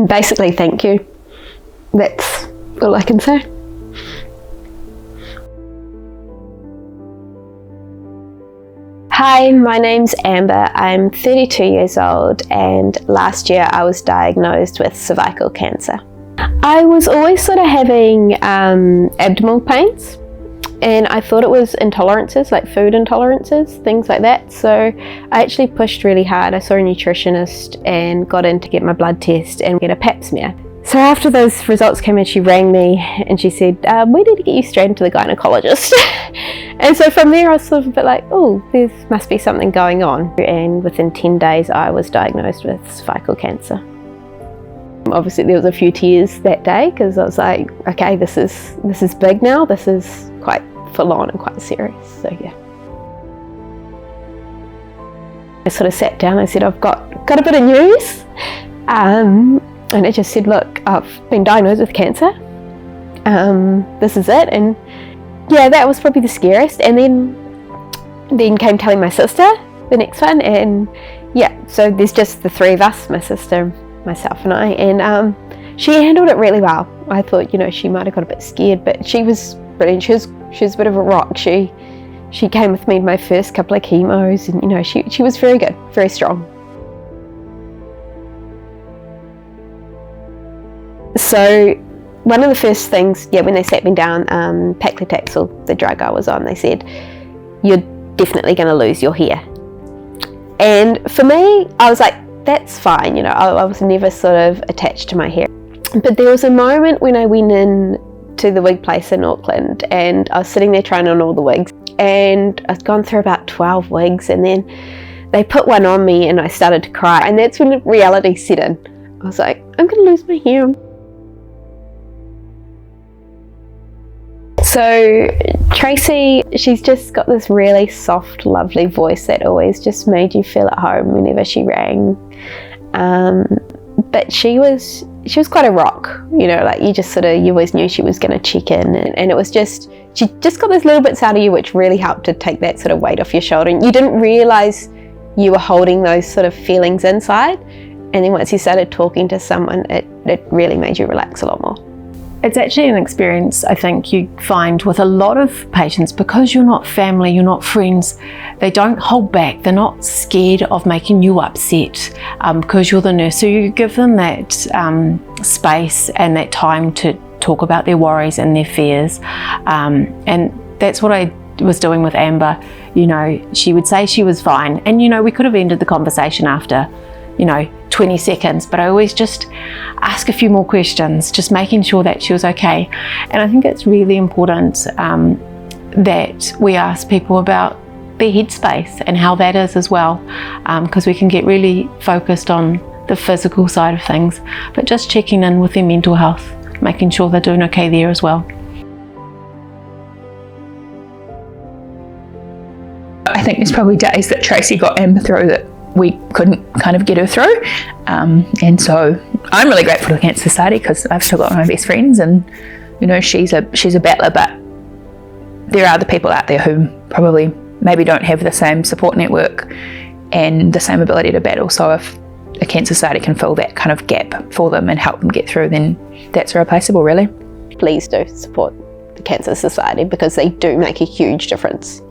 basically, thank you. That's all I can say. Hi, my name's Amber. I'm 32 years old, and last year I was diagnosed with cervical cancer. I was always sort of having abdominal pains, and I thought it was intolerances, like food intolerances, things like that. So I actually pushed really hard. I saw a nutritionist and got in to get my blood test and get a pap smear. So after those results came in, she rang me and she said, we need to get you straight into the gynecologist. And so from there I was sort of a bit like, oh, there must be something going on. And within 10 days I was diagnosed with cervical cancer. Obviously there was a few tears that day because I was like, okay, this is big now. This is quite full on and quite serious. So yeah. I sort of sat down and said, I've got a bit of news. And I just said, look, I've been diagnosed with cancer. This is it. And yeah, that was probably the scariest. And then came telling my sister, the next one. And yeah, so there's just the three of us, my sister, myself and I. And she handled it really well. I thought, she might have got a bit scared, but she was brilliant. She was a bit of a rock. She came with me to my first couple of chemos, and she was very good, very strong. So one of the first things, when they sat me down, paclitaxel, the drug I was on, they said, you're definitely going to lose your hair. And for me, I was like, that's fine, I was never sort of attached to my hair. But there was a moment when I went in to the wig place in Auckland, and I was sitting there trying on all the wigs, and I'd gone through about 12 wigs, and then they put one on me and I started to cry, and that's when reality set in. I was like, I'm going to lose my hair. So Tracy, she's just got this really soft, lovely voice that always just made you feel at home whenever she rang. But she was quite a rock, like you always knew she was going to check in, and it was just, she just got those little bits out of you which really helped to take that sort of weight off your shoulder. And you didn't realise you were holding those sort of feelings inside, and then once you started talking to someone, it really made you relax a lot more. It's actually an experience I think you find with a lot of patients, because you're not family, you're not friends, they don't hold back, they're not scared of making you upset because you're the nurse. So you give them that space and that time to talk about their worries and their fears. And that's what I was doing with Amber. She would say she was fine, and we could have ended the conversation after 20 seconds, but I always just ask a few more questions, just making sure that she was okay. And I think it's really important that we ask people about their headspace and how that is as well, because we can get really focused on the physical side of things, but just checking in with their mental health, making sure they're doing okay there as well. I think there's probably days that Tracy got Amber through that we couldn't kind of get her through, and so I'm really grateful to the Cancer Society because I've still got my best friends, and she's a battler, but there are other people out there who probably maybe don't have the same support network and the same ability to battle. So if a Cancer Society can fill that kind of gap for them and help them get through, then that's irreplaceable, really. Please do support the Cancer Society because they do make a huge difference.